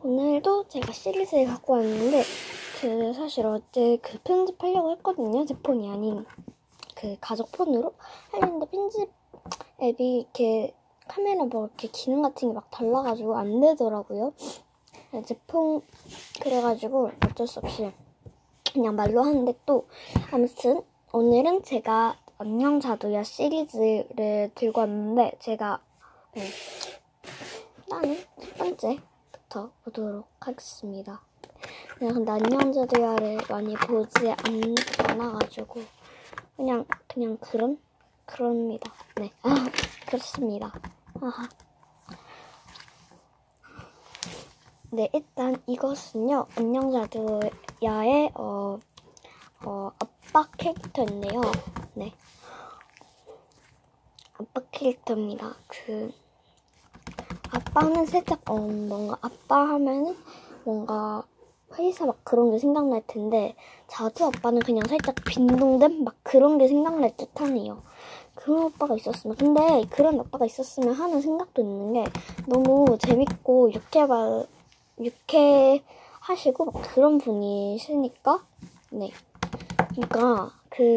오늘도 제가 시리즈를 갖고 왔는데 사실 어제 편집하려고 했거든요. 제 폰이 아닌 가족 폰으로 하려는데 편집 앱이 이렇게 카메라 이렇게 기능 같은 게 막 달라가지고 안 되더라고요. 제 폰 그래가지고 어쩔 수 없이 그냥 말로 하는데 또 아무튼 오늘은 제가 안녕 자두야 시리즈를 들고 왔는데 제가 나는 첫 번째부터 보도록 하겠습니다. 근데 안녕 자두야를 많이 보지 않아가지고 그냥 그럽니다. 네, 그렇습니다. 네, 일단 이것은요 안녕 자두야의 아빠 캐릭터인데요. 네, 아빠 캐릭터입니다. 아빠는 살짝 뭔가 아빠 하면은 뭔가 회사 막 그런 게 생각날 텐데 자두 아빠는 그냥 살짝 빈둥댐 막 그런 게 생각날 듯하네요. 그런 아빠가 있었으면 근데 그런 아빠가 있었으면 하는 생각도 있는 게 너무 재밌고 유쾌하시고 막 그런 분이시니까 네. 그러니까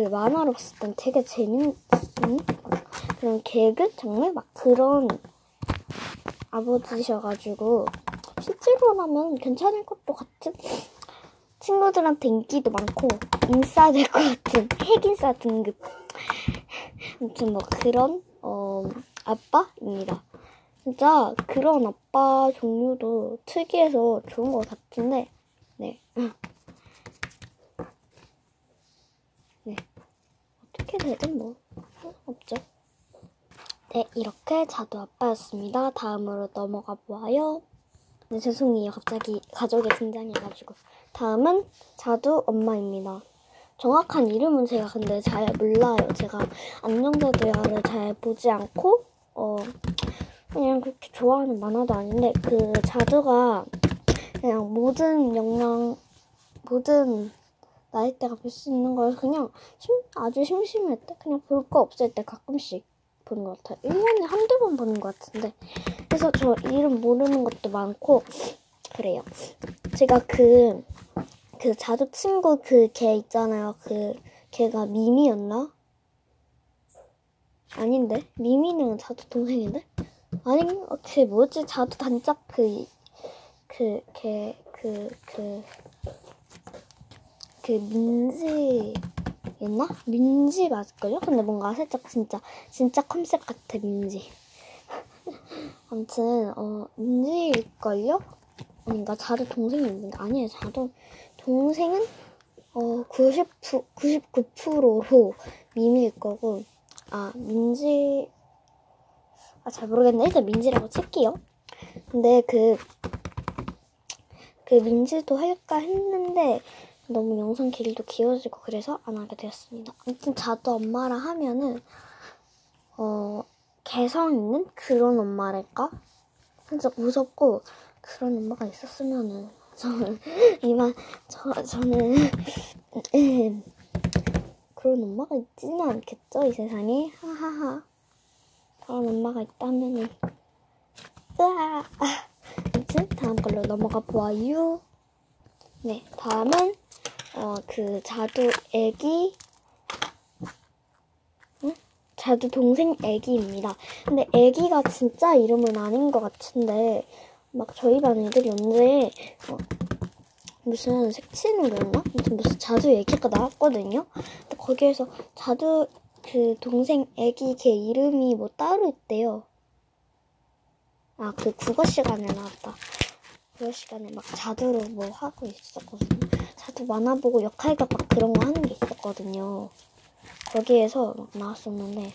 만화로 봤을 땐 되게 재밌는 그런 개그 장르 막 그런 아버지셔가지고 실제로라면 괜찮을 것도 같은 친구들한테 인기도 많고 인싸 될 것 같은 핵인싸 등급 아무튼 그런 아빠입니다. 진짜 그런 아빠 종류도 특이해서 좋은 것 같은데 네 어떻게 되든 없죠. 네, 이렇게 자두 아빠였습니다. 다음으로 넘어가 보아요. 네, 죄송해요. 갑자기 가족이 등장해가지고. 다음은 자두 엄마입니다. 정확한 이름은 제가 근데 잘 몰라요. 제가 안녕 자두야를 잘 보지 않고 그냥 그렇게 좋아하는 만화도 아닌데 자두가 그냥 모든 나이대가 볼 수 있는 걸 그냥 아주 심심할 때 그냥 볼 거 없을 때 가끔씩 보는 것 같아요. 1년에 한두 번 보는 것 같은데 그래서 저 이름 모르는 것도 많고 그래요. 제가 자두 친구 걔 있잖아요. 걔가 미미였나? 아닌데? 미미는 자두 동생인데? 아니, 걔 뭐지? 자두 단짝 민지였나? 민지 맞을걸요? 근데 뭔가 살짝 진짜 컨셉 같아, 민지. 아무튼, 민지일걸요? 아닌가? 자두 동생이 있는데, 아니에요. 자두 동생은, 99%로 미미일 거고, 민지, 잘 모르겠네. 일단 민지라고 칠게요. 근데 민지도 할까 했는데, 너무 영상 길이도 길어지고 그래서 안 하게 되었습니다. 아무튼 자두 엄마라 하면은 개성 있는 그런 엄마랄까? 살짝 무섭고 그런 엄마가 있었으면은 저는 그런 엄마가 있지는 않겠죠, 이 세상에. 하하하. 그런 엄마가 있다면은 으아. 아무튼 다음 걸로 넘어가 보아요. 네, 다음은 자두 애기 자두 동생 애기입니다. 근데 애기가 진짜 이름은 아닌 것 같은데 막 저희 반 애들이 언제 무슨 색친으로였나? 무슨 자두 애기가 나왔거든요. 근데 거기에서 자두 동생 애기 걔 이름이 따로 있대요. 국어 시간에 나왔다. 국어 시간에 막 자두로 하고 있었거든요. 자두 만화 보고 역할극 막 그런 거 하는 게 있었거든요. 거기에서 막 나왔었는데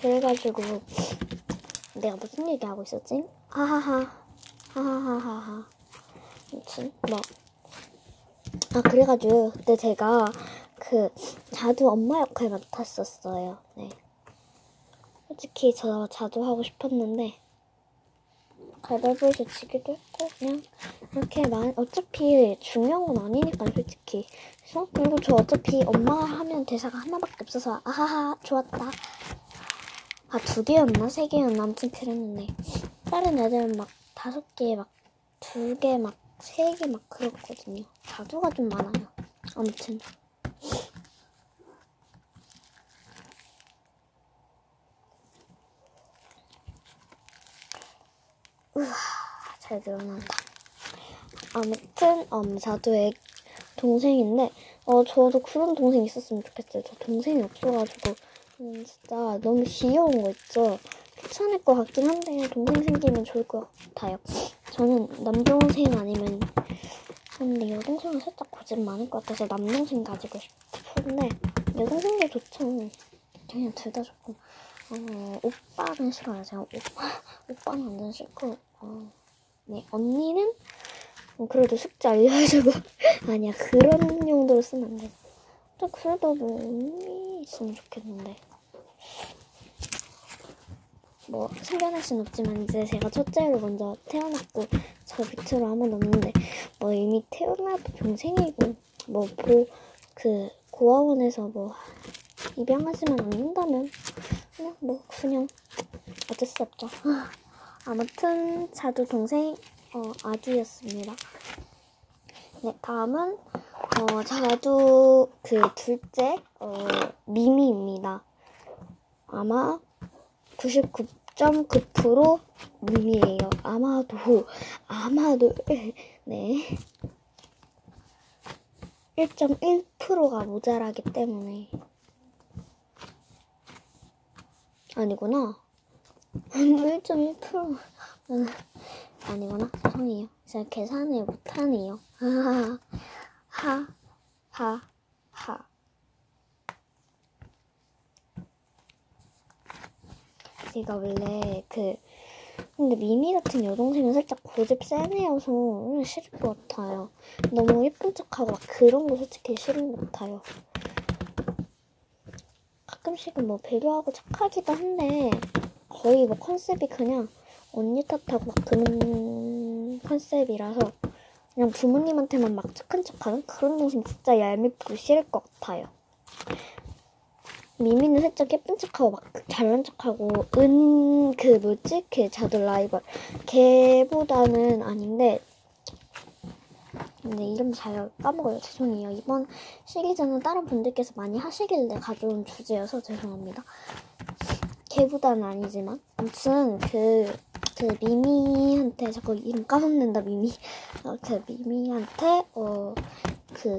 그래가지고 내가 무슨 얘기하고 있었지? 하하하하하하 아무튼 그래가지고 그때 제가 자두 엄마 역할 맡았었어요. 네. 솔직히 저 자두 하고 싶었는데 가위바위보에서 지기도 했고 그냥 이렇게 어차피 중요한 건 아니니까 솔직히. 그래서 그리고 저 어차피 엄마가 하면 대사가 하나밖에 없어서 아하하 좋았다. 아 2개였나 3개였나 아무튼 그랬는데 다른 애들은 막 5개 막 2개 막 3개 막 그렇거든요. 자두가 좀 많아요. 아무튼 우와 잘 늘어난다. 아무튼 자두의 동생인데 저도 그런 동생 있었으면 좋겠어요. 저 동생이 없어가지고 진짜 너무 귀여운 거 있죠. 괜찮을 것 같긴 한데 동생 생기면 좋을 것 같아요. 저는 남동생 아니면 근데 여동생은 살짝 고집 많을 것 같아서 남동생 가지고 싶은데 여동생도 좋죠. 그냥 둘 다 좋고 오빠는 싫어요. 제가 오빠는 완전 싫고 네 언니는 그래도 숙제 알려주고 아니야 그런 용도로 쓰면 안 돼. 또 그래도 뭐 언니 있으면 좋겠는데 뭐 생겨날 순 없지만 이제 제가 첫째로 먼저 태어났고 저 밑으로 아무도 없는데 뭐 이미 태어나도 동생이고 뭐 고아원에서 뭐 입양하지만 않는다면 그냥 어쩔 수 없죠. 아무튼 자두 동생 아기였습니다. 네 다음은 자두 둘째 미미입니다. 아마 99.9% 미미예요. 아마도 네 1.1%가 모자라기 때문에 아니구나. 1.1% 아니구나. 죄송해요. 제가 계산을 못하네요. 하하하 제가 원래 근데 미미 같은 여동생은 살짝 고집 센 애여서 싫을 것 같아요. 너무 예쁜 척하고 막 그런 거 솔직히 싫은 것 같아요. 가끔씩은 뭐 배려하고 착하기도 한데 거의 뭐 컨셉이 그냥 언니 탓하고 막 그런 컨셉이라서 그냥 부모님한테만 막 착한 척하는 그런 동생 진짜 얄밉고 싫을 것 같아요. 미미는 살짝 예쁜 척하고 막 잘난 척하고 자두 라이벌 걔보다는 아닌데 근데 이름 잘 까먹어요. 죄송해요. 이번 시리즈는 다른 분들께서 많이 하시길래 가져온 주제여서 죄송합니다. 걔보다는 아니지만 아무튼 미미한테 자꾸 이름 까먹는다 미미. 미미한테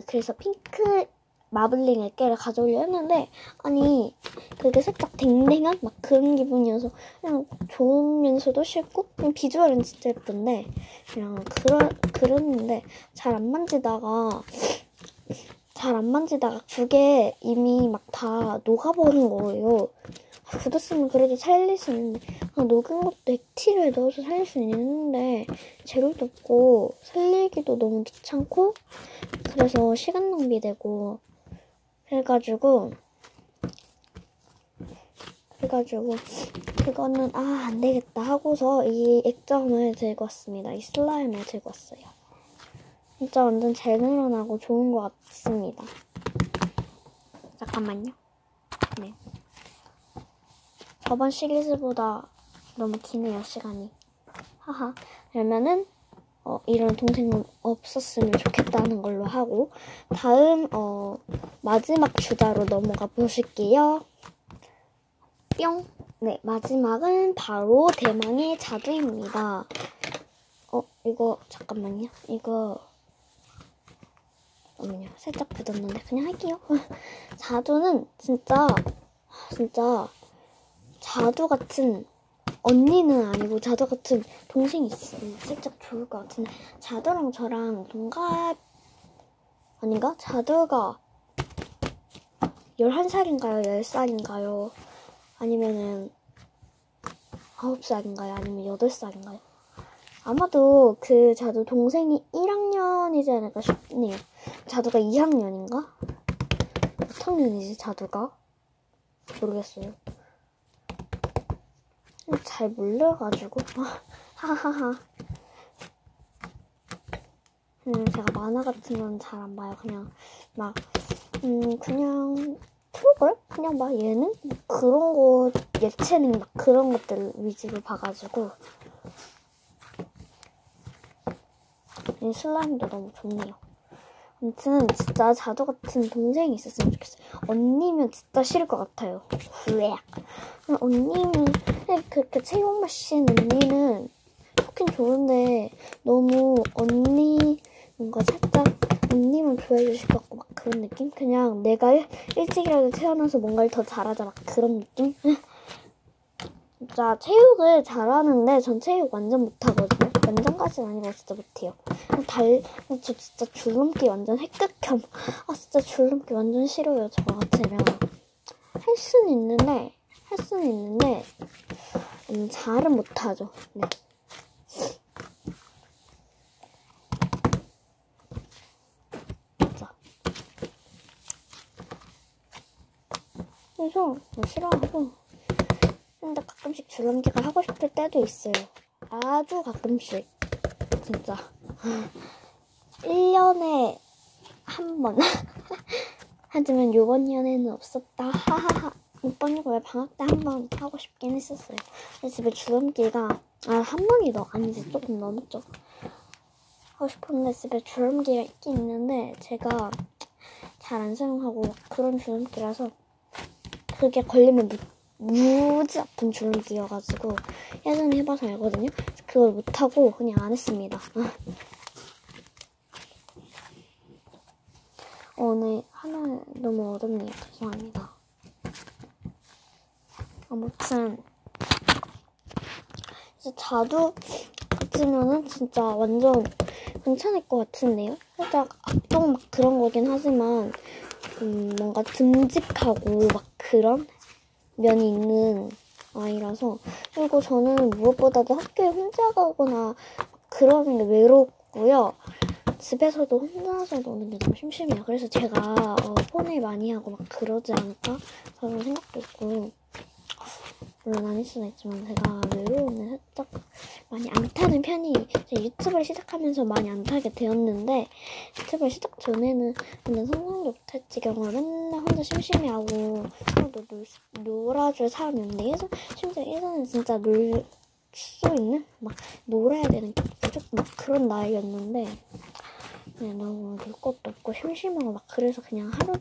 그래서 핑크 마블링 액계를 가져오려 했는데 아니 그게 살짝 댕댕한 막 그런 기분이어서 그냥 좋으면서도 싫고 그냥 비주얼은 진짜 예쁜데 그냥 그랬는데 잘 안 만지다가 그게 이미 막 다 녹아버린 거예요. 굳었으면 그래도 살릴 수 있는데 녹은 것도 액티를 넣어서 살릴 수 있는데 재료도 없고 살리기도 너무 귀찮고 그래서 시간 낭비되고 그래가지고 그거는 안 되겠다 하고서 이 액정을 들고 왔습니다. 이 슬라임을 들고 왔어요. 진짜 완전 잘 늘어나고 좋은 것 같습니다. 잠깐만요. 네. 저번 시리즈보다 너무 기네요, 시간이. 하하. 그러면은 이런 동생은 없었으면 좋겠다는 걸로 하고 다음 마지막 주자로 넘어가 보실게요. 뿅! 네, 마지막은 바로 대망의 자두입니다. 이거 잠깐만요. 살짝 굳었는데 그냥 할게요. 자두는 진짜 자두 같은 언니는 아니고 자두 같은 동생이 있으면 살짝 좋을 것 같은데 자두랑 저랑 동갑 아닌가? 자두가 11살인가요? 10살인가요? 아니면은 9살인가요? 아니면 8살인가요? 아마도 자두 동생이 1학년이지 않을까 싶네요. 자두가 2학년인가? 몇 학년이지 자두가? 모르겠어요. 잘 몰라가지고 하하하. 제가 만화 같은 건 잘 안 봐요. 그냥 막 그냥 프로그램? 그냥 막 예능? 그런 거, 예체능 막 그런 것들 위주로 봐가지고 이 슬라임도 너무 좋네요. 아무튼 진짜 자두 같은 동생이 있었으면 좋겠어요. 언니면 진짜 싫을 것 같아요. 왜? 언니는 그렇게 체육 마신 언니는 좋긴 좋은데 너무 언니 뭔가 살짝 언니만 좋아해 주실 것 같고 막 그런 느낌? 그냥 내가 일찍이라도 태어나서 뭔가를 더 잘하자 막 그런 느낌? 진짜 체육을 잘하는데 전 체육 완전 못하거든요. 완전까지는 아니고 진짜 못해요. 저 진짜 줄넘기 완전 핵극혐. 진짜 줄넘기 완전 싫어요. 저 같으면 할 수는 있는데 잘은 못하죠. 네. 진짜. 그래서 싫어하고 근데 가끔씩 줄넘기가 하고 싶을 때도 있어요. 아주 가끔씩. 진짜 1년에 한 번. 하지만 요번 년에는 없었다. 하하하. 이번이고 왜 방학 때 한 번 하고 싶긴 했었어요. 근데 집에 줄넘기가 한 번이더 아니지 조금 넘었죠. 하고 싶었는데 집에 줄넘기가 있긴 있는데 제가 잘 안 사용하고 그런 줄넘기라서 그게 걸리면 무지 아픈 줄넘기여가지고 예전에 해봐서 알거든요. 그걸 못하고 그냥 안 했습니다. 오늘 하나 너무 어렵네요. 죄송합니다. 아무튼 진짜 자두 같으면은 진짜 완전 괜찮을 것 같은데요. 살짝 악동 막 그런 거긴 하지만 뭔가 듬직하고 막 그런 면이 있는 아이라서. 그리고 저는 무엇보다도 학교에 혼자 가거나 그러는 게 외롭고요. 집에서도 혼자서 노는 게 너무 심심해요. 그래서 제가 폰을 많이 하고 막 그러지 않을까 그런 생각도 있고, 물론 아닐 수는 있지만 제가 외로움을 살짝 많이 안 타는 편이, 유튜브를 시작하면서 많이 안 타게 되었는데 유튜브를 시작 전에는 근데 성공도 못했지 경우에 맨날 혼자 심심해하고 놀아줄 사람이 없는데 심지어 예전에 진짜 놀 수 있는? 막 놀아야 되는 무조건 막 그런 나이였는데 그냥 너무 놀 것도 없고 심심하고 막 그래서 그냥 하루 종일